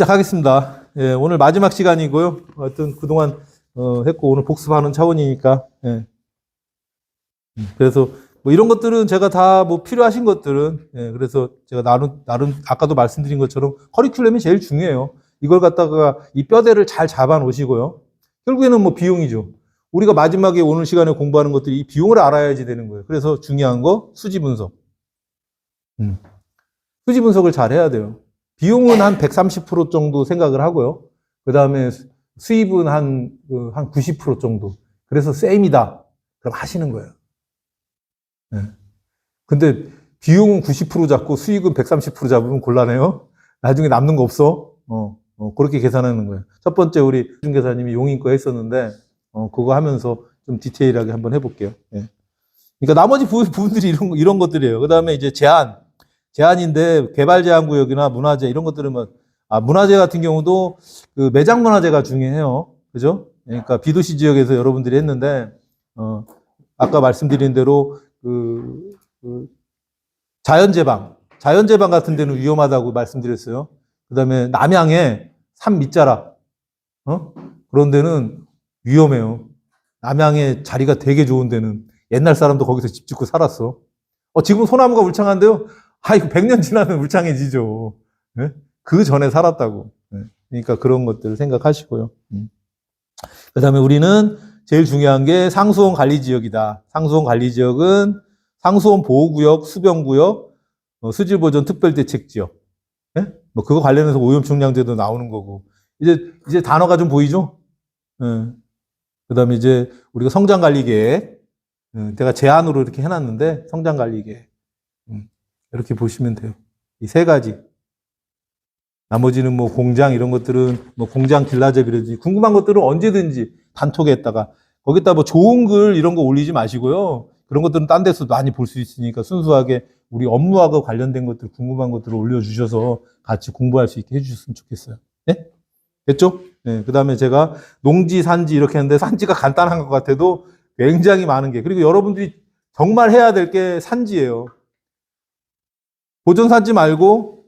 시작하겠습니다. 예, 오늘 마지막 시간이고요. 하여튼 그동안 했고 오늘 복습하는 차원이니까. 예. 그래서 뭐 이런 것들은 제가 다 뭐 필요하신 것들은 그래서 제가 나름 아까도 말씀드린 것처럼 커리큘럼이 제일 중요해요. 이걸 갖다가 이 뼈대를 잘 잡아 놓으시고요. 결국에는 뭐 비용이죠. 우리가 마지막에 오늘 시간에 공부하는 것들이 이 비용을 알아야지 되는 거예요. 그래서 중요한 거 수지 분석. 수지 분석을 잘 해야 돼요. 비용은 한 130% 정도 생각을 하고요. 그 다음에 수입은 한 90% 정도. 그래서 쌤이다. 그럼 하시는 거예요. 네. 근데 비용은 90% 잡고 수익은 130% 잡으면 곤란해요. 나중에 남는 거 없어. 그렇게 계산하는 거예요. 첫 번째 우리 중개사님이 용인거 했었는데 그거 하면서 좀 디테일하게 한번 해볼게요. 네. 그러니까 나머지 부분들이 이런 것들이에요. 그 다음에 이제 제한인데 개발 제한 구역이나 문화재 이런 것들은 문화재 같은 경우도 그 매장 문화재가 중요해요. 그죠? 그러니까 비도시 지역에서 여러분들이 했는데 아까 말씀드린 대로 자연재방 같은 데는 위험하다고 말씀드렸어요. 그다음에 남양에 산 밑자락 그런 데는 위험해요. 남양에 자리가 되게 좋은 데는 옛날 사람도 거기서 집 짓고 살았어. 지금 소나무가 울창한데요. 이거 100년 지나면 울창해지죠. 네? 그 전에 살았다고. 네. 그러니까 그런 것들을 생각하시고요. 그 다음에 우리는 제일 중요한 게 상수원 관리지역이다. 상수원 관리지역은 상수원 보호구역, 수변구역, 수질보전 특별대책지역. 네? 뭐 그거 관련해서 오염총량제도 나오는 거고. 이제 단어가 좀 보이죠? 네. 그 다음에 이제 우리가 성장관리계획. 제가 제안으로 이렇게 해놨는데 성장관리계획. 이렇게 보시면 돼요. 이 세 가지. 나머지는 뭐 공장 이런 것들은 뭐 공장 길라잡이라든지 궁금한 것들은 언제든지 단톡에다가 거기다 뭐 좋은 글 이런 거 올리지 마시고요. 그런 것들은 딴 데서 많이 볼 수 있으니까 순수하게 우리 업무하고 관련된 것들 궁금한 것들을 올려주셔서 같이 공부할 수 있게 해주셨으면 좋겠어요. 네? 됐죠? 네. 그 다음에 제가 농지, 산지 이렇게 했는데 산지가 간단한 것 같아도 굉장히 많은 게 그리고 여러분들이 정말 해야 될 게 산지예요. 보존산지 말고,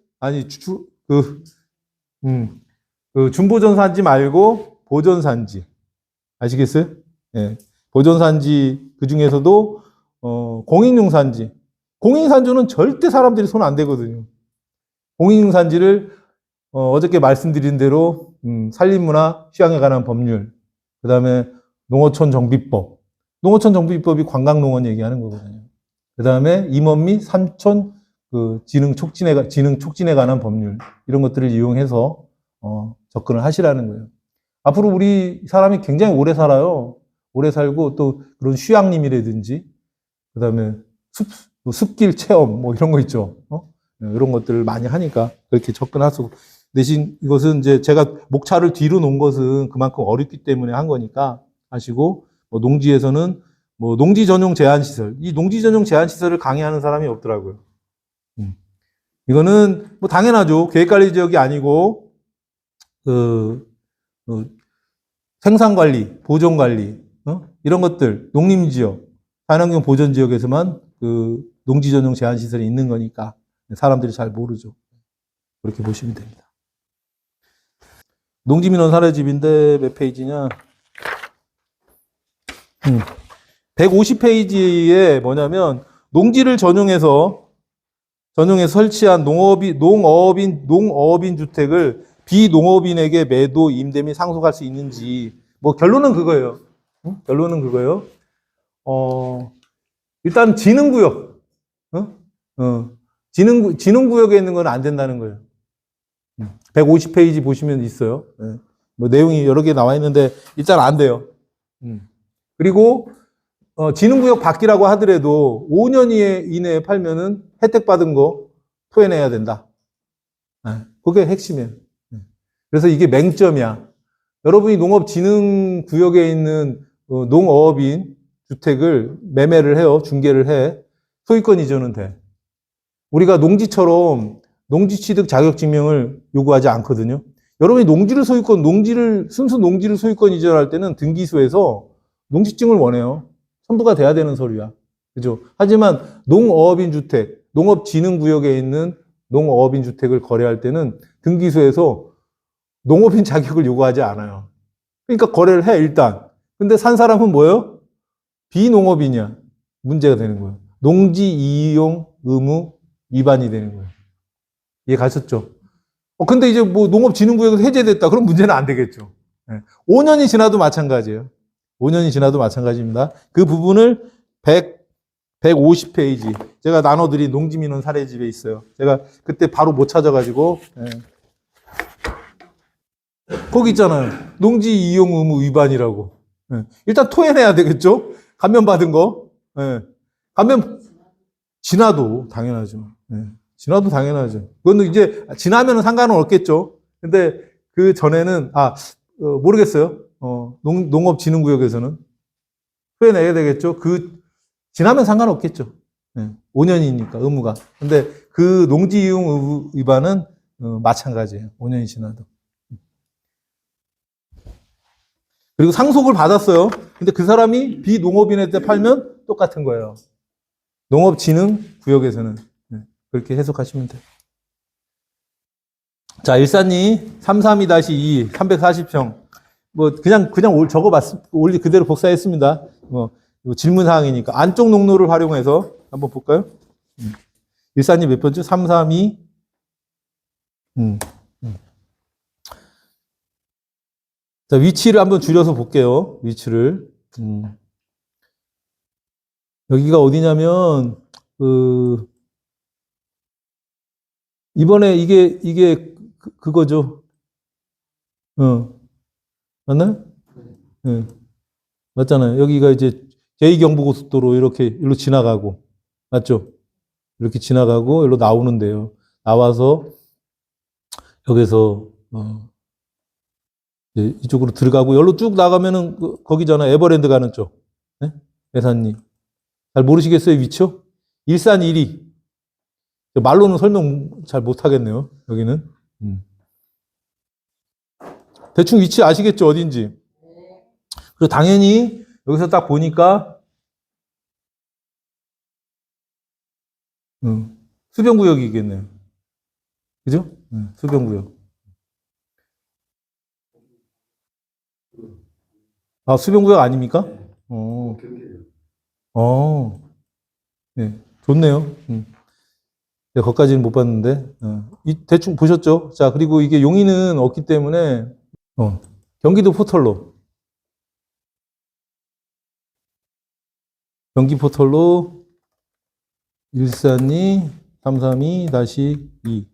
준보존산지 말고, 보존산지. 아시겠어요? 예. 보존산지, 그 중에서도, 공익용산지. 공익산지는 절대 사람들이 손 안 대거든요. 공익용산지를, 어저께 말씀드린 대로, 산림문화, 휴양에 관한 법률. 그 다음에 농어촌 정비법. 농어촌 정비법이 관광농원 얘기하는 거거든요. 그 다음에 임원 및 산촌 지능 촉진에 관한 법률 이런 것들을 이용해서 접근을 하시라는 거예요. 앞으로 우리 사람이 굉장히 오래 살아요. 오래 살고 또 그런 휴양림이라든지 그다음에 숲길 체험 뭐 이런 거 있죠. 이런 것들을 많이 하니까 그렇게 접근하시고 대신 이것은 이제 제가 목차를 뒤로 놓은 것은 그만큼 어렵기 때문에 한 거니까 하시고 뭐 농지에서는 뭐 농지 전용 제한 시설 이 농지 전용 제한 시설을 강의하는 사람이 없더라고요. 이거는 뭐 당연하죠. 계획관리 지역이 아니고 생산관리, 보존관리 이런 것들 농림지역, 산환경 보전지역에서만 농지 전용 제한 시설이 있는 거니까 사람들이 잘 모르죠. 그렇게 보시면 됩니다. 농지민원 사례집인데 몇 페이지냐? 150페이지에 뭐냐면 농지를 전용해서 설치한 농어업인 주택을 비농업인에게 매도, 임대 및 상속할 수 있는지. 뭐 결론은 그거예요. 결론은 그거예요. 일단 지능구역. 지능구역에 있는 건 안 된다는 거예요. 150페이지 보시면 있어요. 뭐 내용이 여러 개 나와 있는데 일단 안 돼요. 그리고 지능구역 밖이라고 하더라도 5년 이내에 팔면은 혜택 받은 거 토해내야 된다. 그게 핵심이에요. 그래서 이게 맹점이야. 여러분이 농업진흥구역에 있는 농어업인 주택을 매매를 해요. 중개를 해. 소유권 이전은 돼. 우리가 농지처럼 농지취득 자격증명을 요구하지 않거든요. 여러분이 순수 농지를 소유권 이전할 때는 등기소에서 농지증을 원해요. 첨부가 돼야 되는 서류야. 그죠? 하지만 농어업인 주택, 농업진흥구역에 있는 농어업인 주택을 거래할 때는 등기소에서 농업인 자격을 요구하지 않아요. 그러니까 거래를 해, 일단. 근데 산 사람은 뭐예요? 비농업이냐? 문제가 되는 거예요. 농지 이용 의무 위반이 되는 거예요. 이해 가셨죠? 근데 이제 뭐 농업진흥구역에서 해제됐다. 그럼 문제는 안 되겠죠. 5년이 지나도 마찬가지예요. 5년이 지나도 마찬가지입니다. 그 부분을 150페이지. 제가 나눠드린 농지민원 사례집에 있어요. 제가 그때 바로 못 찾아가지고. 거기 있잖아요. 농지 이용 의무 위반이라고. 일단 토해내야 되겠죠? 감면 받은 거. 감면 지나도 당연하죠. 지나도 당연하죠. 그건 이제 지나면은 상관은 없겠죠. 근데 그 전에는 모르겠어요. 농업진흥구역에서는 토해내야 되겠죠. 그 지나면 상관없겠죠. 5년이니까 의무가. 근데 그 농지 이용 의무 위반은 마찬가지예요. 5년이 지나도. 그리고 상속을 받았어요. 근데 그 사람이 비농업인한테 팔면 똑같은 거예요. 농업진흥구역에서는. 그렇게 해석하시면 돼요. 자, 일산리 332-2, 340평. 뭐, 그냥 올리 그대로 복사했습니다. 질문 사항이니까. 안쪽 농로를 활용해서 한번 볼까요? 일산리 몇 번째? 332. 자, 위치를 한번 줄여서 볼게요. 위치를. 여기가 어디냐면, 이번에 이게 그거죠. 맞나요? 맞잖아요. 여기가 이제 제2경부고속도로 이렇게 일로 지나가고, 맞죠? 이렇게 지나가고, 일로 나오는데요. 나와서, 여기서, 이쪽으로 들어가고, 여기로 쭉 나가면은, 거기잖아요. 에버랜드 가는 쪽. 네? 예산님. 잘 모르시겠어요, 위치요? 일산 1위. 말로는 설명 잘 못하겠네요, 여기는. 대충 위치 아시겠죠, 어딘지? 그리고 당연히, 여기서 딱 보니까, 수변구역이겠네요. 그죠? 수변구역. 수변구역 아닙니까? 네, 좋네요. 네, 거기까지는 못 봤는데, 대충 보셨죠? 자, 그리고 이게 용인은 없기 때문에, 경기도 포털로. 경기 포털로, 일산리 332-2.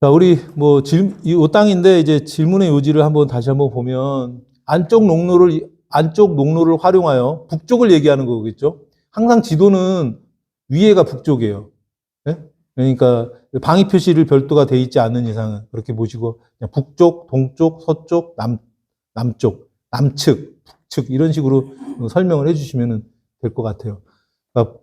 자, 우리 이 땅인데 이제 질문의 요지를 다시 한번 보면 안쪽 농로를 활용하여 북쪽을 얘기하는 거겠죠. 항상 지도는 위에가 북쪽이에요. 네? 그러니까 방위 표시를 별도가 돼 있지 않는 이상은 그렇게 보시고 그냥 북쪽, 동쪽, 서쪽, 남쪽, 남측, 북측 이런 식으로 설명을 해주시면 될 것 같아요. 그러니까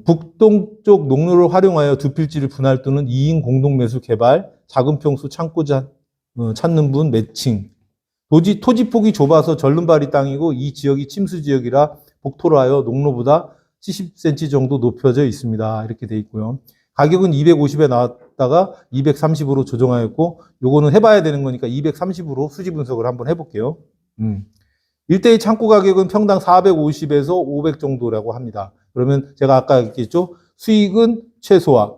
북동쪽 농로를 활용하여 두 필지를 분할 또는 2인 공동 매수 개발, 작은 평수 창고 찾는 분 매칭. 토지 폭이 좁아서 절름발이 땅이고 이 지역이 침수 지역이라 복토로 하여 농로보다 70cm 정도 높여져 있습니다. 이렇게 돼 있고요. 가격은 250에 나왔다가 230으로 조정하였고 요거는 해봐야 되는 거니까 230으로 수지 분석을 한번 해볼게요. 일대의 창고 가격은 평당 450에서 500 정도라고 합니다. 그러면 제가 아까 얘기했죠. 수익은 최소화,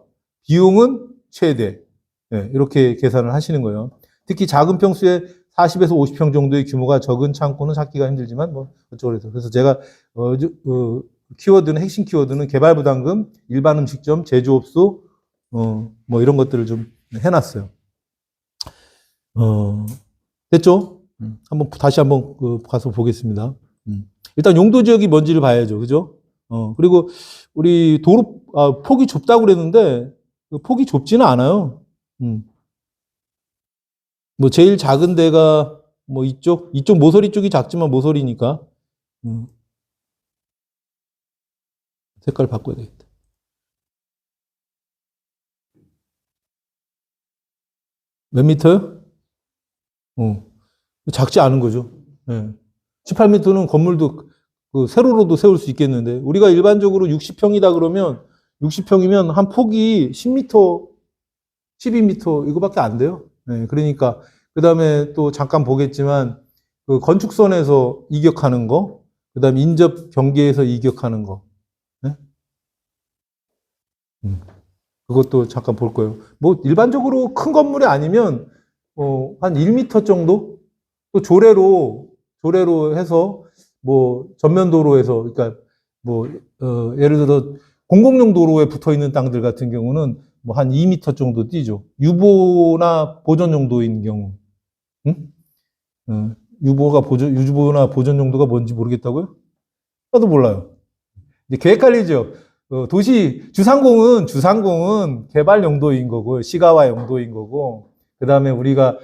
비용은 최대. 네, 이렇게 계산을 하시는 거예요. 특히 작은 평수에 40에서 50평 정도의 규모가 적은 창고는 찾기가 힘들지만 어쩌고 그래서. 그래서 제가 키워드는 핵심 키워드는 개발부담금, 일반 음식점, 제조업소 이런 것들을 좀 해놨어요. 됐죠? 다시 한번 가서 보겠습니다. 일단 용도 지역이 뭔지를 봐야죠. 그죠? 그리고 우리 도로, 폭이 좁다고 그랬는데, 폭이 좁지는 않아요. 제일 작은 데가, 이쪽 모서리 쪽이 작지만 모서리니까. 색깔 바꿔야 되겠다. 몇 미터요? 작지 않은 거죠. 네. 18m는 건물도 세로로도 세울 수 있겠는데 우리가 일반적으로 60평이다 그러면 60평이면 한 폭이 10m 12m 이거밖에 안 돼요. 네, 그러니까 그다음에 또 잠깐 보겠지만 그 건축선에서 이격하는 거, 그다음에 인접 경계에서 이격하는 거, 네? 그것도 잠깐 볼 거예요. 뭐 일반적으로 큰 건물이 아니면 한 1m 정도 또 조례로 해서 뭐 전면도로에서 그러니까 뭐 예를 들어 공공용 도로에 붙어 있는 땅들 같은 경우는 뭐 한 2m 정도 뛰죠. 유보나 보전 용도인 경우. 응? 유보나 보전 용도가 뭔지 모르겠다고요? 나도 몰라요. 이제 계획관리죠. 주상공은 개발 용도인 거고, 시가화 용도인 거고, 그 다음에 우리가,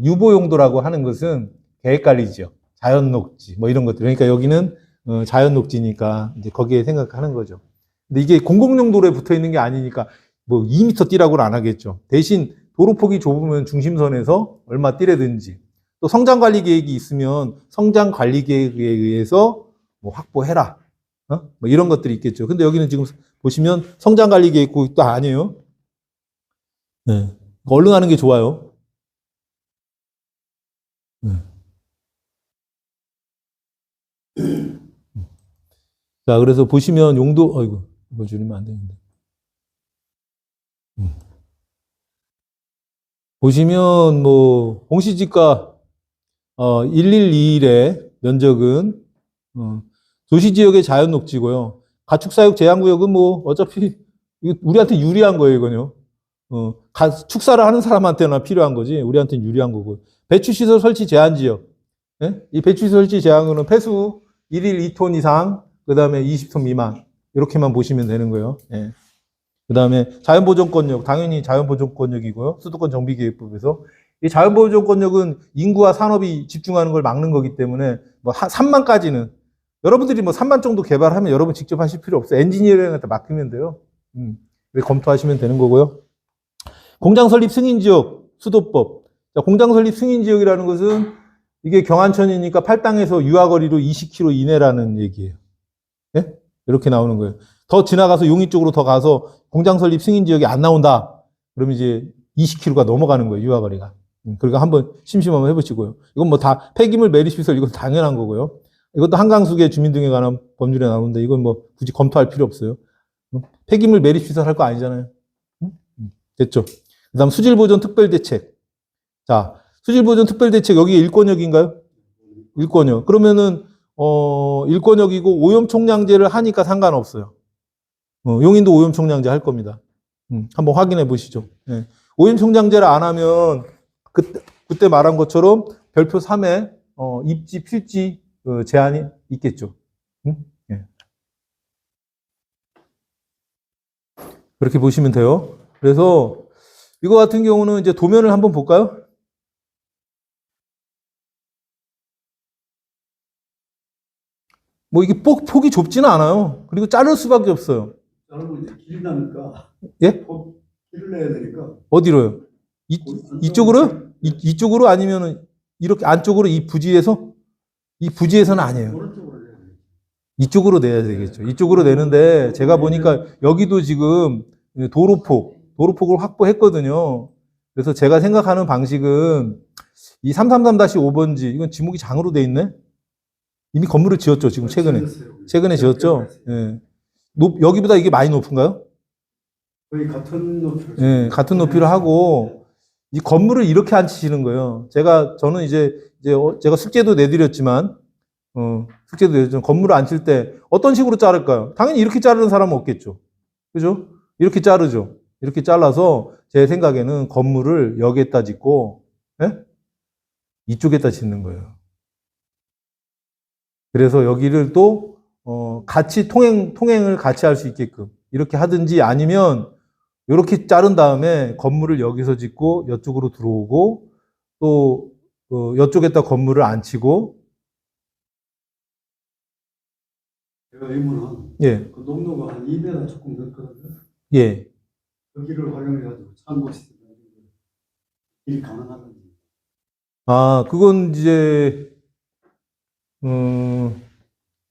유보 용도라고 하는 것은 계획관리죠. 자연 녹지, 뭐 이런 것들. 그러니까 여기는, 자연 녹지니까, 이제 거기에 생각하는 거죠. 근데 이게 공공용 도로에 붙어 있는 게 아니니까, 뭐 2m 뛰라고는 안 하겠죠. 대신 도로폭이 좁으면 중심선에서 얼마 뛰라든지, 또 성장관리 계획이 있으면 성장관리 계획에 의해서 뭐 확보해라. 뭐 이런 것들이 있겠죠. 근데 여기는 지금 보시면 성장관리 계획도 아니에요. 네. 얼른 하는 게 좋아요. 네. 자, 그래서 보시면 용도, 이거 줄이면 안 되는데. 보시면 뭐 공시지가 112일의 면적은 도시지역의 자연녹지고요. 가축사육 제한구역은 뭐 어차피 우리한테 유리한 거예요, 이거요. 축사를 하는 사람한테나 필요한 거지 우리한테는 유리한 거고. 배추시설 설치 제한지역. 예? 이 배추시설 설치 제한구는 폐수 1일 2톤 이상, 그 다음에 20톤 미만 이렇게만 보시면 되는 거예요. 예. 그 다음에 자연보존권역, 당연히 자연보존권역이고요. 수도권 정비계획법에서. 이 자연보존권역은 인구와 산업이 집중하는 걸 막는 거기 때문에 뭐 3만까지는 여러분들이 뭐 3만 정도 개발하면 여러분 직접 하실 필요 없어요. 엔지니어링한테 맡기면 돼요. 검토하시면 되는 거고요. 공장 설립 승인 지역 수도법. 자, 공장 설립 승인 지역이라는 것은 이게 경안천이니까 팔당에서 유아거리로 20km 이내라는 얘기예요. 예? 이렇게 나오는 거예요. 더 지나가서 용인 쪽으로 더 가서 공장 설립 승인 지역이 안 나온다. 그러면 이제 20km가 넘어가는 거예요, 유아거리가. 그러니까 한번 심심하면 해보시고요. 이건 뭐 다 폐기물 매립시설 이건 당연한 거고요. 이것도 한강수계 주민 등에 관한 법률에 나오는데 이건 뭐 굳이 검토할 필요 없어요. 폐기물 매립시설 할 거 아니잖아요. 됐죠? 그 다음 수질보존 특별대책. 자, 수질보존 특별대책 여기 일권역인가요? 일권역. 그러면은 일권역이고 오염총량제를 하니까 상관없어요. 용인도 오염총량제 할 겁니다. 한번 확인해 보시죠. 네. 오염총량제를 안 하면 그때 말한 것처럼 별표 3에 입지, 필지 제한이 있겠죠. 네. 그렇게 보시면 돼요. 그래서 이거 같은 경우는 이제 도면을 한번 볼까요? 뭐 이게 폭이 좁지는 않아요. 그리고 자를 수밖에 없어요. 자르면 이제 길다니까. 예? 길을 내야 되니까. 어디로요? 이쪽으로요? 이쪽으로 아니면은 이렇게 안쪽으로 이 부지에서? 이 부지에서는 아니에요. 오른쪽으로 내야 돼. 이쪽으로 내야 되겠죠. 이쪽으로 내는데 제가 보니까 여기도 지금 도로폭을 확보했거든요. 그래서 제가 생각하는 방식은 이 333-5번지 이건 지목이 장으로 돼 있네. 이미 건물을 지었죠, 지금 최근에. 최근에 지었죠. 예. 여기보다 이게 많이 높은가요? 거의 같은 높이로. 예, 같은 높이로 하고 이 건물을 이렇게 안 치시는 거예요. 저는 이제 제가 숙제도 내드렸지만 건물을 안 칠 때 어떤 식으로 자를까요? 당연히 이렇게 자르는 사람은 없겠죠. 그죠? 이렇게 자르죠. 이렇게 잘라서 제 생각에는 건물을 여기에다 짓고, 예? 이쪽에다 짓는 거예요. 그래서 여기를 또, 같이 통행을 같이 할 수 있게끔 이렇게 하든지 아니면 이렇게 자른 다음에 건물을 여기서 짓고 이쪽으로 들어오고 또 이쪽에다 건물을 안 치고. 제가 의문은 예. 그 농로가 한 2m 조금 넘거든요. 예. 여기를 활용해가지고 창고 시스템 일이 가능하든지. 아, 그건 이제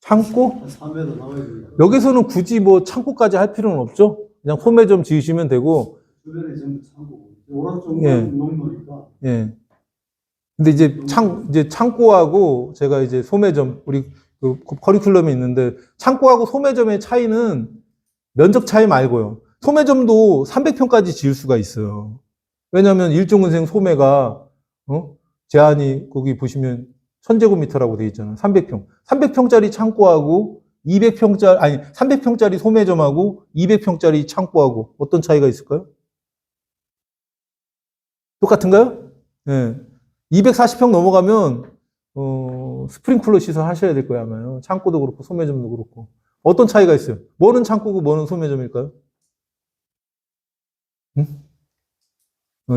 창고? 한 3m 나와야 되니까. 여기서는 굳이 뭐 창고까지 할 필요는 없죠. 그냥 홈에 좀 지으시면 되고. 주변에 전부 창고고. 오른쪽은 예. 농로니까. 예. 근데 이제 창고하고 제가 이제 소매점, 우리 그 커리큘럼이 있는데 창고하고 소매점의 차이는 면적 차이 말고요. 소매점도 300평까지 지을 수가 있어요. 왜냐하면 일종은생 소매가 제한이 거기 보시면 1000제곱미터라고 돼 있잖아요. 300평. 300평짜리 창고하고 200평짜리 아니 300평짜리 소매점하고 200평짜리 창고하고 어떤 차이가 있을까요? 똑같은가요? 예. 240평 넘어가면 스프링클러 시설 하셔야 될 거예요, 아마요. 창고도 그렇고 소매점도 그렇고. 어떤 차이가 있어요? 뭐는 창고고 뭐는 소매점일까요? 응?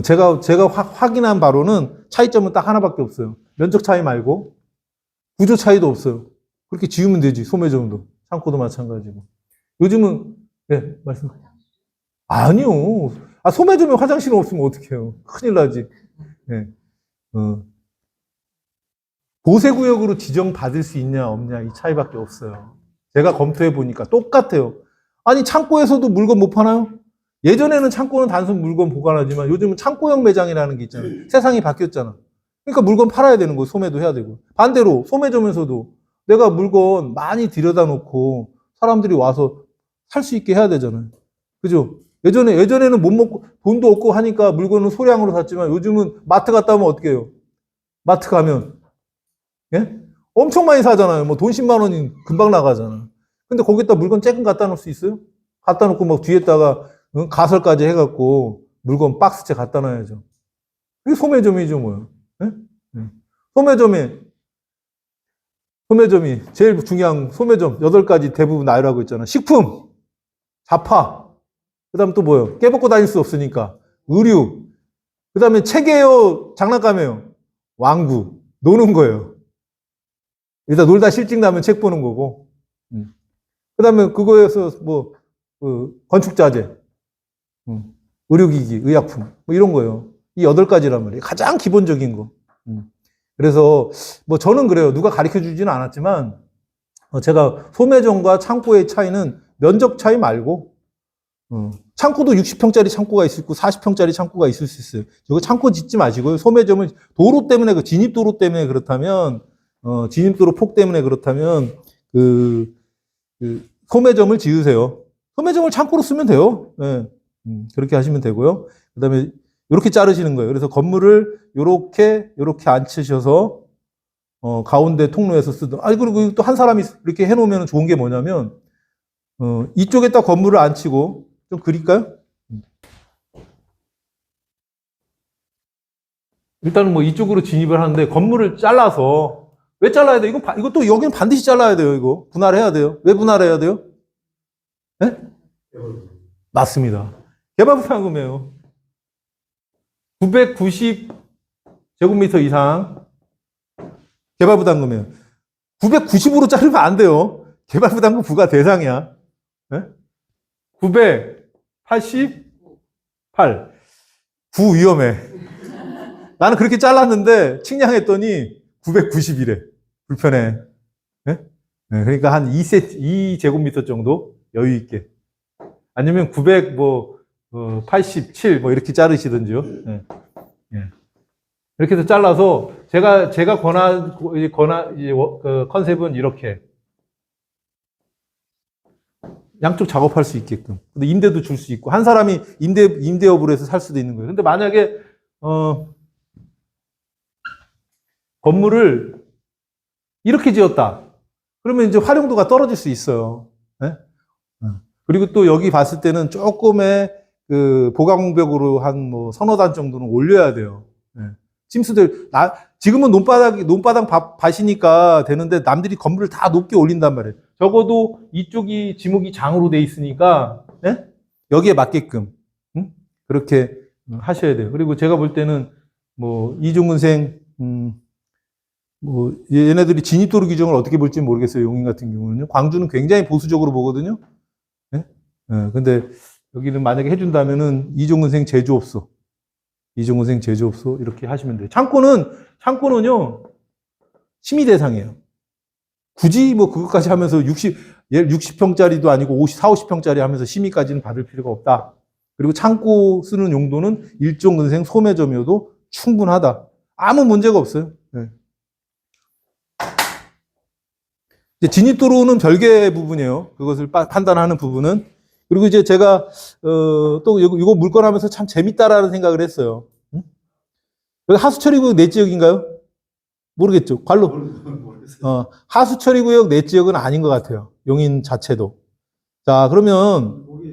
제가 확인한 바로는 차이점은 딱 하나밖에 없어요. 면적 차이 말고 구조 차이도 없어요. 그렇게 지으면 되지, 소매점도. 창고도 마찬가지고. 요즘은 네, 말씀. 아니요. 소매점에 화장실은 없으면 어떡해요. 큰일 나지. 네. 보세구역으로 지정받을 수 있냐 없냐 이 차이밖에 없어요. 제가 검토해 보니까 똑같아요. 아니 창고에서도 물건 못 파나요? 예전에는 창고는 단순 물건 보관하지만 요즘은 창고형 매장이라는 게 있잖아요. 세상이 바뀌었잖아. 그러니까 물건 팔아야 되는 거예요. 소매도 해야 되고. 반대로 소매점에서도 내가 물건 많이 들여다 놓고 사람들이 와서 살 수 있게 해야 되잖아요. 그죠? 예전에는 못 먹고 돈도 없고 하니까 물건은 소량으로 샀지만 요즘은 마트 갔다 오면 어떻게 해요? 마트 가면 예? 엄청 많이 사잖아요. 뭐 돈 10만 원이 금방 나가잖아. 근데 거기다 물건 조금 갖다 놓을 수 있어요? 갖다 놓고 막 뒤에다가 가설까지 해갖고 물건 박스째 갖다 놔야죠. 이게 소매점이죠, 뭐요. 예? 예. 소매점이 제일 중요한 소매점 8가지 대부분 나열하고 있잖아. 식품, 잡화, 그 다음 또 뭐요? 깨벗고 다닐 수 없으니까 의류, 그 다음에 책이에요, 장난감이에요, 왕구, 노는 거예요. 일단 놀다 실증 나면 책 보는 거고, 그 다음에 그거에서 뭐 건축자재, 의료기기, 의약품 뭐 이런 거예요. 이 8가지란 말이에요. 가장 기본적인 거. 그래서 뭐 저는 그래요. 누가 가르쳐 주지는 않았지만 제가 소매점과 창고의 차이는 면적 차이 말고 창고도 60평짜리 창고가 있을 수 있고 40평짜리 창고가 있을 수 있어요. 저거 창고 짓지 마시고요. 소매점은 도로 때문에 진입도로 때문에 그렇다면 진입도로 폭 때문에 그렇다면 그 소매점을 지으세요. 소매점을 창고로 쓰면 돼요. 네. 그렇게 하시면 되고요. 그다음에 이렇게 자르시는 거예요. 그래서 건물을 이렇게 앉히셔서 가운데 통로에서 쓰든. 그리고 또 한 사람이 이렇게 해놓으면 좋은 게 뭐냐면 이쪽에다 건물을 앉히고 좀 그릴까요? 일단은 뭐 이쪽으로 진입을 하는데 건물을 잘라서 왜 잘라야 돼? 이것도 여기는 반드시 잘라야 돼요. 이거 분할해야 돼요. 왜 분할해야 돼요? 네? 맞습니다. 개발부담금이에요. 990제곱미터 이상 개발부담금이에요. 990으로 자르면 안 돼요. 개발부담금 부과 대상이야. 네? 988. 9 위험해. 나는 그렇게 잘랐는데 측량했더니 990이래. 불편해. 네? 네, 그러니까 한 2제곱미터 정도 여유 있게. 아니면 987 뭐 이렇게 자르시든지요. 네. 네. 이렇게 해서 잘라서 제가 권한 그 컨셉은 이렇게 양쪽 작업할 수 있게끔. 근데 임대도 줄 수 있고 한 사람이 임대업으로 해서 살 수도 있는 거예요. 근데 만약에 건물을 이렇게 지었다. 그러면 이제 활용도가 떨어질 수 있어요. 네? 그리고 또 여기 봤을 때는 조금의 그 보강벽으로 한 뭐 서너 단 정도는 올려야 돼요. 네. 침수들 지금은 논바닥 밭이니까 되는데 남들이 건물을 다 높게 올린단 말이에요. 적어도 이쪽이 지목이 장으로 돼 있으니까 네? 여기에 맞게끔 그렇게 하셔야 돼요. 그리고 제가 볼 때는 뭐 이종근생 뭐 얘네들이 진입도로 규정을 어떻게 볼지 모르겠어요. 용인 같은 경우는요. 광주는 굉장히 보수적으로 보거든요. 네? 네, 근데 여기는 만약에 해준다면은 이종근생 제조업소 이렇게 하시면 돼요. 창고는요 심의 대상이에요. 굳이 뭐 그것까지 하면서 60평짜리도 아니고 50평짜리 하면서 심의까지는 받을 필요가 없다. 그리고 창고 쓰는 용도는 일종 근생 소매점이어도 충분하다. 아무 문제가 없어요. 네. 이제 진입도로는 별개의 부분이에요. 그것을 판단하는 부분은. 그리고 이제 제가 또 이거 물건하면서 참 재밌다라는 생각을 했어요. 응? 여기 하수처리구역 내 지역인가요? 모르겠죠. 관로. 모르겠어요. 하수처리구역 내 지역은 아닌 것 같아요. 용인 자체도. 자, 그러면 거기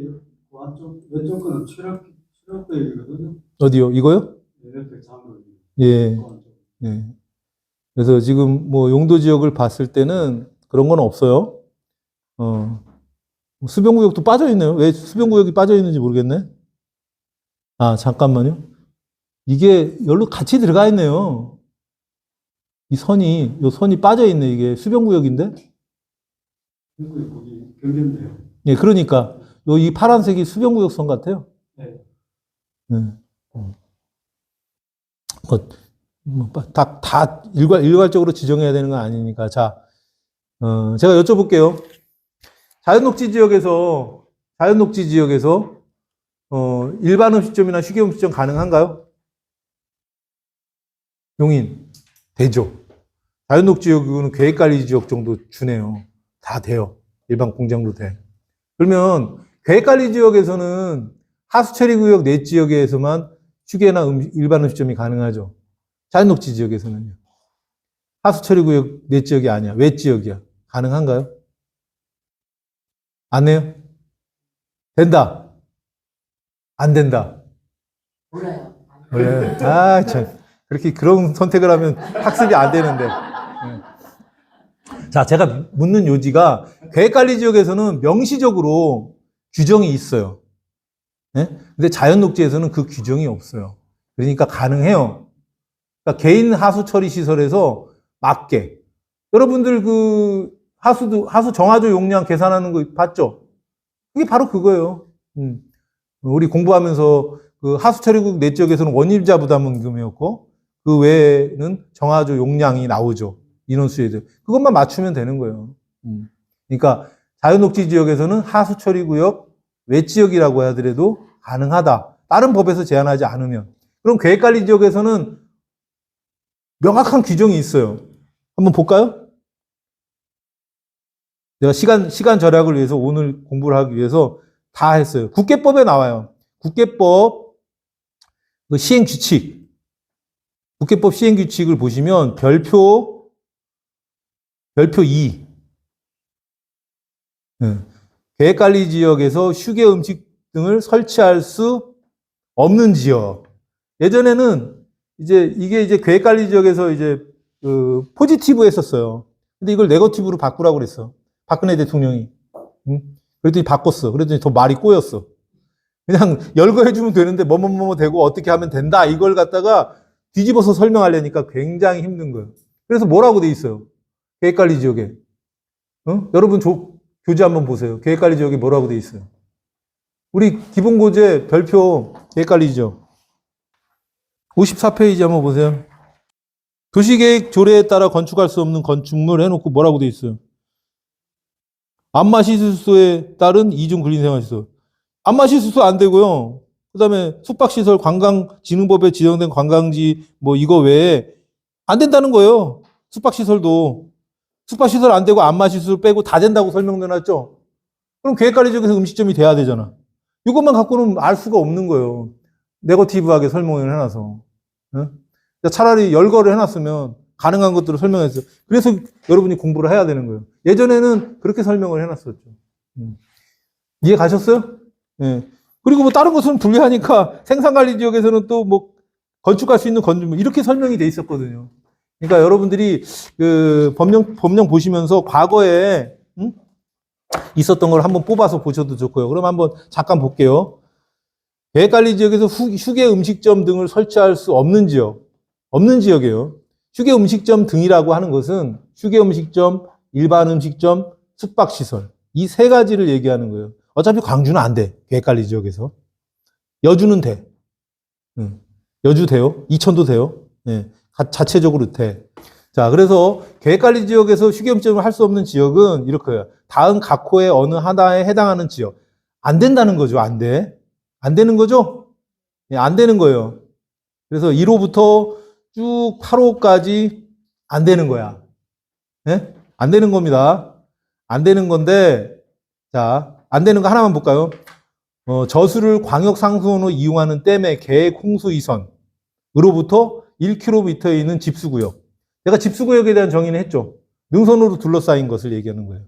안쪽 왼쪽 거는 출력구역이거든요. 어디요? 이거요? 옆에 자물. 예. 예. 그래서 지금 뭐 용도 지역을 봤을 때는 그런 건 없어요. 수변구역도 빠져 있네요. 왜 수변구역이 빠져 있는지 모르겠네. 아, 잠깐만요. 이게 여기로 같이 들어가 있네요. 요 선이 빠져 있네. 이게 수변구역인데. 거기 경계인데요. 예, 그러니까 이 파란색이 수변구역 선 같아요. 네. 예. 다 일괄적으로 지정해야 되는 건 아니니까. 자, 제가 여쭤볼게요. 자연녹지 지역에서 일반 음식점이나 휴게 음식점 가능한가요? 용인 되죠. 자연녹지 지역은 계획관리 지역 정도 주네요. 다 돼요. 일반 공장도 돼. 그러면 계획관리 지역에서는 하수처리구역 내 지역에서만 휴게나 일반 음식점이 가능하죠. 자연녹지 지역에서는요. 하수처리구역 내 지역이 아니야. 외 지역이야. 가능한가요? 안 해요? 된다? 안 된다? 몰라요. 몰라요. 아, 참. 그렇게 그런 선택을 하면 학습이 안 되는데. 자, 제가 묻는 요지가 계획관리 지역에서는 명시적으로 규정이 있어요. 네? 근데 자연녹지에서는 그 규정이 없어요. 그러니까 가능해요. 그러니까 개인 하수 처리 시설에서 맞게. 여러분들 그 하수 정화조 용량 계산하는 거 봤죠? 그게 바로 그거예요. 우리 공부하면서 그 하수 처리국 내 지역에서는 원임자 부담금이었고 그 외에는 정화조 용량이 나오죠. 인원수에 대해. 그것만 맞추면 되는 거예요. 그러니까 자연녹지 지역에서는 하수 처리구역 외 지역이라고 하더라도 가능하다. 다른 법에서 제한하지 않으면. 그럼 계획관리 지역에서는 명확한 규정이 있어요. 한번 볼까요? 내가 시간 절약을 위해서 오늘 공부를 하기 위해서 다 했어요. 국계법에 나와요. 국계법 그 시행규칙. 국계법 시행규칙을 보시면 별표 2. 계획관리 지역에서 휴게 음식 등을 설치할 수 없는 지역. 예전에는 이게 계획관리 지역에서 포지티브 했었어요. 근데 이걸 네거티브로 바꾸라고 그랬어. 박근혜 대통령이. 그랬더니 바꿨어. 그랬더니 더 말이 꼬였어. 그냥 열거해주면 되는데 뭐뭐뭐 되고 어떻게 하면 된다. 이걸 갖다가 뒤집어서 설명하려니까 굉장히 힘든 거예요. 그래서 뭐라고 돼 있어요? 계획관리 지역에. 여러분 교재 한번 보세요. 계획관리 지역에 뭐라고 돼 있어요? 우리 기본고제 별표 계획관리 지역. 54페이지 한번 보세요. 도시계획 조례에 따라 건축할 수 없는 건축물 해놓고 뭐라고 돼 있어요? 안마시설소에 따른 이중 근린생활시설. 안마시설소 안 되고요. 그 다음에 숙박시설 관광진흥법에 지정된 관광지 뭐 이거 외에 안 된다는 거예요. 숙박시설도. 숙박시설 안 되고 안마시설 빼고 다 된다고 설명해놨죠? 그럼 계획관리 지역에서 음식점이 돼야 되잖아. 이것만 갖고는 알 수가 없는 거예요. 네거티브하게 설명을 해놔서. 차라리 열거를 해놨으면 가능한 것들을 설명했어요. 그래서 여러분이 공부를 해야 되는 거예요. 예전에는 그렇게 설명을 해놨었죠. 이해 가셨어요? 네. 그리고 뭐 다른 것은 불리하니까 생산관리 지역에서는 또 뭐 건축할 수 있는 건축물 이렇게 설명이 돼 있었거든요. 그러니까 여러분들이 그 법령 보시면서 과거에 있었던 걸 한번 뽑아서 보셔도 좋고요. 그럼 한번 잠깐 볼게요. 계획관리 지역에서 휴게 음식점 등을 설치할 수 없는 지역이에요. 휴게 음식점 등이라고 하는 것은 휴게 음식점, 일반 음식점, 숙박시설 이 세 가지를 얘기하는 거예요. 어차피 광주는 안 돼. 계획관리 지역에서. 여주는 돼. 여주 돼요. 이천도 돼요. 네. 자체적으로 돼. 자, 그래서 계획관리 지역에서 휴게 음식점을 할 수 없는 지역은 이렇게요. 다음 각 호의 어느 하나에 해당하는 지역. 안 된다는 거죠. 안 돼. 안 되는 거죠? 예, 안 되는 거예요. 그래서 1호부터 쭉 8호까지 안 되는 거야. 예? 안 되는 겁니다. 안 되는 건데, 자, 안 되는 거 하나만 볼까요? 저수를 광역상수원으로 이용하는 댐의 계획 홍수 이선으로부터 1km에 있는 집수구역. 내가 집수구역에 대한 정의는 했죠. 능선으로 둘러싸인 것을 얘기하는 거예요.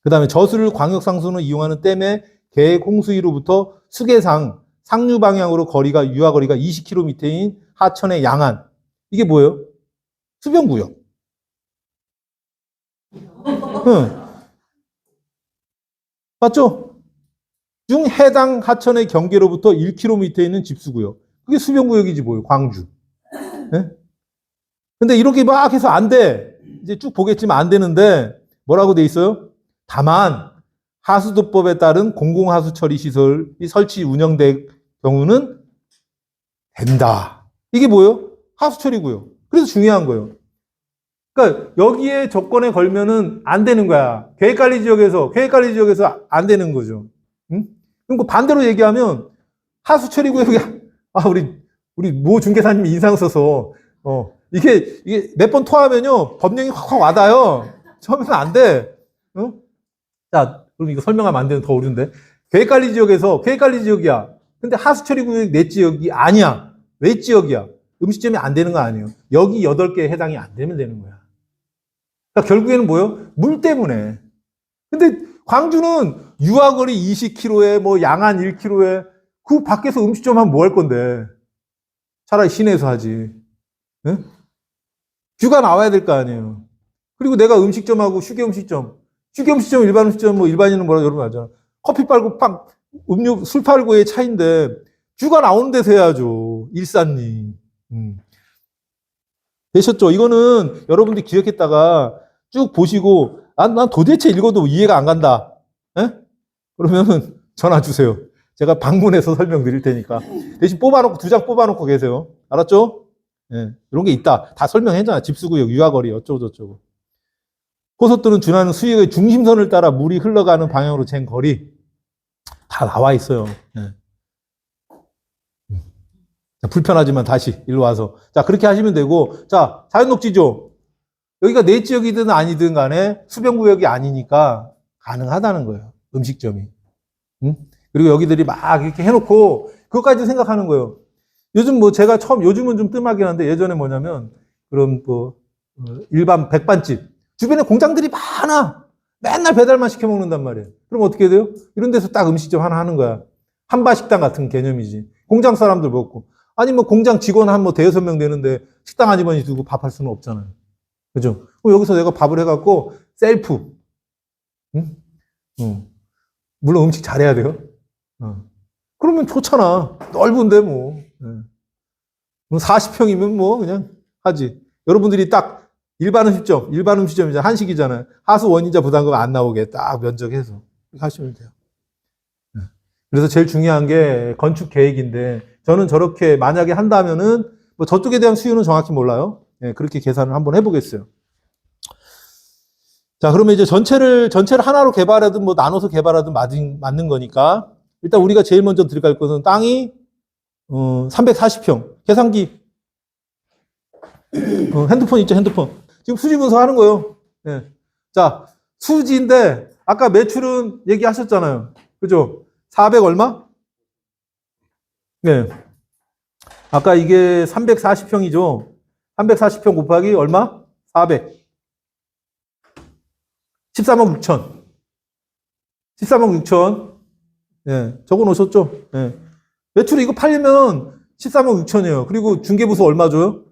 그 다음에 저수를 광역상수원으로 이용하는 댐의 계획 홍수위로부터 수계상 상류 방향으로 유하거리가 20km인 하천의 양안. 이게 뭐예요? 수변구역. 응. 맞죠? 중 해당 하천의 경계로부터 1km에 있는 집수구역. 그게 수변구역이지 뭐예요? 광주. 네? 근데 이렇게 막 해서 안 돼. 이제 쭉 보겠지만 안 되는데 뭐라고 돼 있어요? 다만 하수도법에 따른 공공하수처리 시설이 설치 운영될 경우는 된다. 이게 뭐예요? 하수처리구역. 그래서 중요한 거예요. 그러니까 여기에 조건에 걸면은 안 되는 거야. 계획관리 지역에서 안 되는 거죠. 응? 그럼 반대로 얘기하면 하수처리구역이 우리 모 중개사님이 인상 써서 이게 몇 번 토하면요 법령이 확 와닿아요. 처음에는 안 돼. 응? 자, 그럼 이거 설명하면 안 되는 더 어려운데. 계획관리 지역이야. 근데 하수처리구역 내 지역이 아니야. 외 지역이야. 음식점이 안 되는 거 아니에요. 여기 8개에 해당이 안 되면 되는 거야. 그러니까 결국에는 뭐예요? 물 때문에. 근데 광주는 유하거리 20km에 뭐 양안 1km에 그 밖에서 음식점 하면 뭐 할 건데. 차라리 시내에서 하지. 응? 뷰가 나와야 될 거 아니에요. 그리고 내가 음식점하고 휴게 음식점, 일반 음식점, 뭐 일반인은 뭐라고 여러분 알잖아. 커피 팔고 음료, 술 팔고의 차이인데 뷰가 나오는 데서 해야죠. 일산리. 되셨죠? 이거는 여러분들이 기억했다가 쭉 보시고 난 도대체 읽어도 이해가 안 간다. 에? 그러면 전화 주세요. 제가 방문해서 설명드릴 테니까. 대신 뽑아놓고 2장 뽑아놓고 계세요. 알았죠? 예, 이런 게 있다. 다 설명했잖아. 집수구역, 유하거리 어쩌고저쩌고. 호소들은 준하는 수역의 중심선을 따라 물이 흘러가는 방향으로 잰 거리 다 나와 있어요. 예. 자, 불편하지만 다시 일로 와서 자 그렇게 하시면 되고 자 자연녹지죠. 여기가 내 지역이든 아니든 간에 수변구역이 아니니까 가능하다는 거예요. 음식점이. 응? 그리고 여기들이 막 이렇게 해놓고 그것까지 생각하는 거예요. 요즘 뭐 제가 요즘은 좀 뜸하긴 한데 예전에 뭐냐면 그런 뭐 일반 백반집 주변에 공장들이 많아. 맨날 배달만 시켜 먹는단 말이에요. 그럼 어떻게 돼요? 이런 데서 딱 음식점 하나 하는 거야. 한바식당 같은 개념이지. 공장 사람들 먹고. 아니 뭐 공장 직원 한 뭐 대여섯 명 되는데 식당 아주머니 두고 밥할 수는 없잖아요. 그죠? 그럼 여기서 내가 밥을 해갖고 셀프. 응? 물론 음식 잘해야 돼요. 그러면 좋잖아. 넓은데 뭐. 40평이면 뭐 그냥 하지. 여러분들이 딱 일반 음식점이잖아. 한식이잖아요. 하수 원인자 부담금 안 나오게 딱 면적해서 하시면 돼요. 그래서 제일 중요한 게 건축 계획인데 저는 저렇게 만약에 한다면은 뭐 저쪽에 대한 수요는 정확히 몰라요. 네, 그렇게 계산을 한번 해보겠어요. 자, 그러면 이제 전체를 하나로 개발하든 뭐 나눠서 개발하든 맞는 거니까 일단 우리가 제일 먼저 들어갈 것은 땅이 340평. 계산기. 핸드폰 있죠, 핸드폰. 지금 수지 분석하는 거예요. 네. 자, 수지인데 아까 매출은 얘기하셨잖아요. 그죠? 400 얼마? 네. 아까 이게 340평이죠. 340평 곱하기 얼마? 400. 13억 6천. 13억 6천. 예, 적어 놓으셨죠? 예. 매출이 이거 팔리면 13억 6천이에요. 그리고 중개부서 얼마 줘요?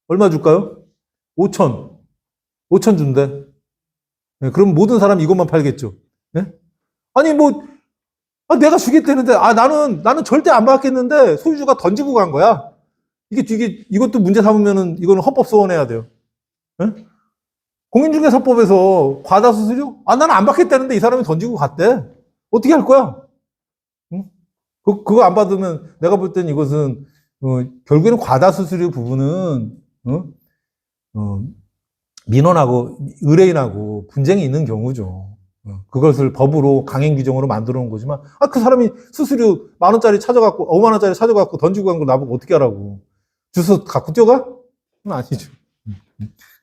얼마 줄까요? 5천. 5천 준대. 예, 그럼 모든 사람이 이것만 팔겠죠. 예? 아니, 뭐, 내가 주겠다는데, 나는 절대 안 받겠는데, 소유주가 던지고 간 거야. 이것도 문제 삼으면은, 이거는 헌법 소원해야 돼요. 예? 공인중개사법에서 과다수수료? 나는 안 받겠다는데 이 사람이 던지고 갔대. 어떻게 할 거야? 응? 그거 안 받으면 내가 볼 땐 이것은 결국에는 과다수수료 부분은 민원하고 의뢰인하고 분쟁이 있는 경우죠. 그것을 법으로 강행 규정으로 만들어 놓은 거지만, 그 사람이 수수료 10,000원짜리 찾아갖고, 50,000원짜리 찾아갖고 던지고 간 거 나보고 어떻게 하라고. 주소 갖고 뛰어가? 그건 아니죠.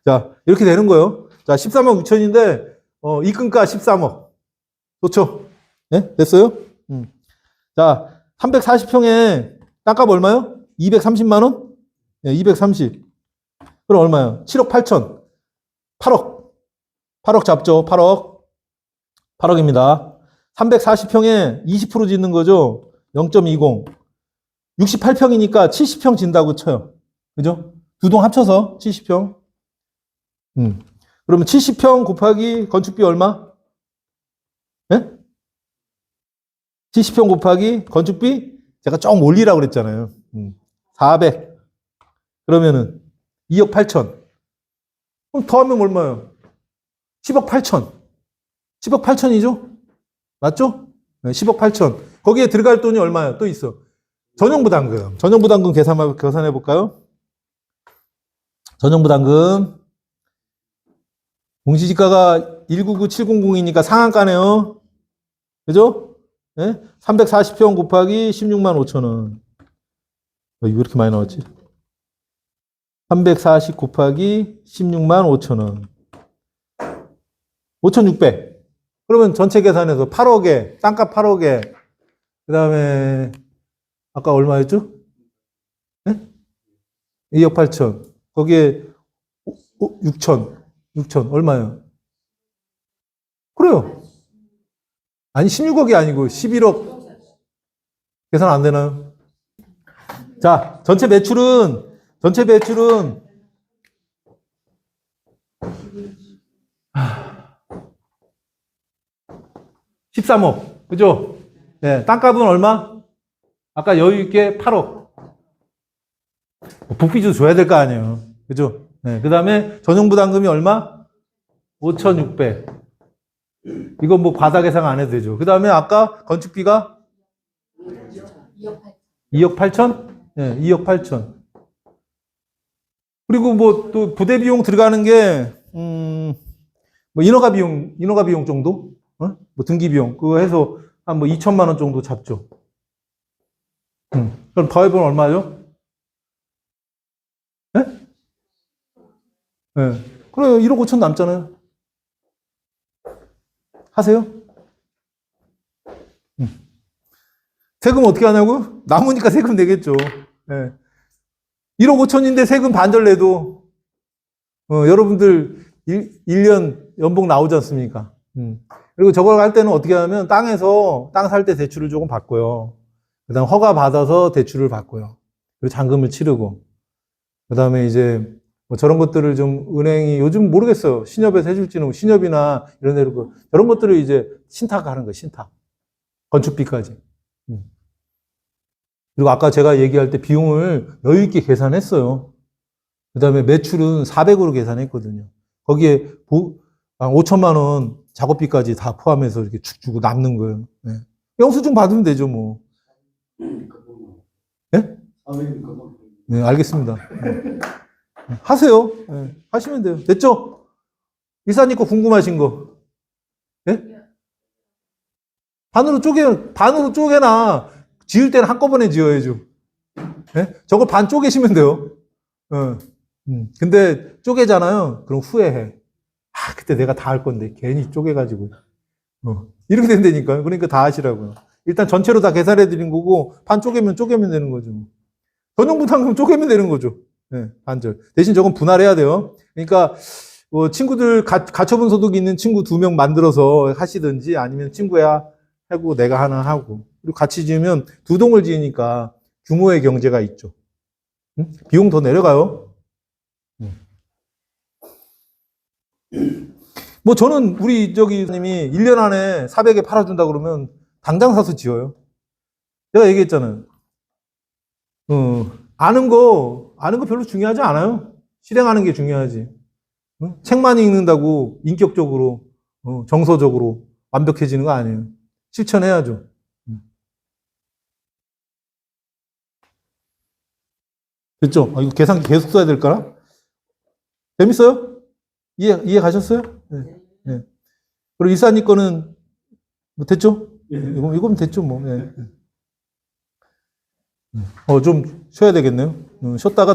자, 이렇게 되는 거예요. 자, 13억 6천인데, 입금가 13억. 좋죠? 예? 됐어요? 자, 340평에 땅값 얼마요? 230만원? 예, 230. 그럼 얼마요? 7억 8천. 8억. 8억 잡죠, 8억. 8억입니다. 340평에 20% 짓는 거죠? 0.20. 68평이니까 70평 진다고 쳐요. 그죠? 두 동 합쳐서 70평. 그러면 70평 곱하기 건축비 얼마? 예? 70평 곱하기 건축비? 제가 좀 올리라고 그랬잖아요. 400. 그러면은 2억 8천. 그럼 더하면 얼마예요? 10억 8천. 10억 8천이죠? 맞죠? 네, 10억 8천. 거기에 들어갈 돈이 얼마예요? 또 있어. 전용부담금. 전용부담금 계산해 볼까요? 전용부담금. 공시지가가 199700이니까 상한가네요. 그죠? 네? 340평 곱하기 16만 5천 원. 왜 이렇게 많이 나왔지? 340 곱하기 16만 5천 원. 5,600. 그러면 전체 계산해서 8억에, 땅값 8억에, 그 다음에, 아까 얼마였죠? 네? 2억 8천. 거기에 6천. 얼마요? 그래요. 아니, 16억이 아니고 11억. 계산 안 되나요? 자, 전체 매출은 13억. 그죠? 네, 땅값은 얼마? 아까 여유있게 8억. 복비도 줘야 될 거 아니에요. 그죠? 네, 그 다음에 전용부담금이 얼마? 5,600. 이건 뭐 과다 계산 안 해도 되죠. 그 다음에 아까 건축비가 2억 8천? 네, 2억 8천. 그리고 뭐 또 부대 비용 들어가는 게, 뭐 인허가 비용 정도? 뭐 등기 비용. 그거 해서 한 뭐 2천만 원 정도 잡죠. 그럼 더해보면 얼마죠? 네? 네. 그래요. 1억 5천 남잖아요. 하세요? 세금 어떻게 하냐고? 남으니까 세금 내겠죠. 네. 1억 5천인데 세금 반절 내도, 여러분들 1년 연봉 나오지 않습니까? 그리고 저걸 할 때는 어떻게 하면 땅 살 때 대출을 조금 받고요. 그 다음 허가 받아서 대출을 받고요. 그리고 잔금을 치르고. 그 다음에 이제 뭐 저런 것들을 좀 은행이 요즘 모르겠어요. 신협에서 해줄지는 신협이나 이런 데로 저런 것들을 이제 신탁하는 거예요. 신탁. 건축비까지. 그리고 아까 제가 얘기할 때 비용을 여유 있게 계산했어요. 그 다음에 매출은 400으로 계산했거든요. 거기에 5천만 원 작업비까지 다 포함해서 이렇게 축 주고 남는 거예요. 네. 영수증 받으면 되죠, 뭐. 네? 네, 알겠습니다. 네. 하세요. 네, 하시면 돼요. 됐죠? 이사님 거 궁금하신 거. 네? 반으로 쪼개나. 지을 때는 한꺼번에 지어야죠. 네? 저걸 반 쪼개시면 돼요. 근데 쪼개잖아요. 그럼 후회해. 그때 내가 다 할 건데 괜히 쪼개가지고. 이렇게 된다니까요. 그러니까 다 하시라고요. 일단 전체로 다 계산해 드린 거고 반 쪼개면 되는 거죠. 전용부담금 쪼개면 되는 거죠. 네, 반절. 대신 저건 분할해야 돼요. 그러니까 친구들 가처분 소득이 있는 친구 2명 만들어서 하시든지 아니면 친구야 하고 내가 하나 하고 그리고 같이 지으면 2동을 지으니까 규모의 경제가 있죠. 비용 더 내려가요. 뭐 저는 우리 님이 1년 안에 400에 팔아준다 그러면 당장 사서 지어요. 제가 얘기했잖아요. 아는 거 별로 중요하지 않아요. 실행하는 게 중요하지. 책만 읽는다고 인격적으로, 정서적으로 완벽해지는 거 아니에요. 실천해야죠. 됐죠? 이거 계산기 계속 써야 될까나? 재밌어요? 이해 가셨어요? 네. 네. 그리고 이사님 거는 뭐 됐죠? 예. 이거면 됐죠, 뭐. 예. 좀 쉬어야 되겠네요. 쉬었다가 또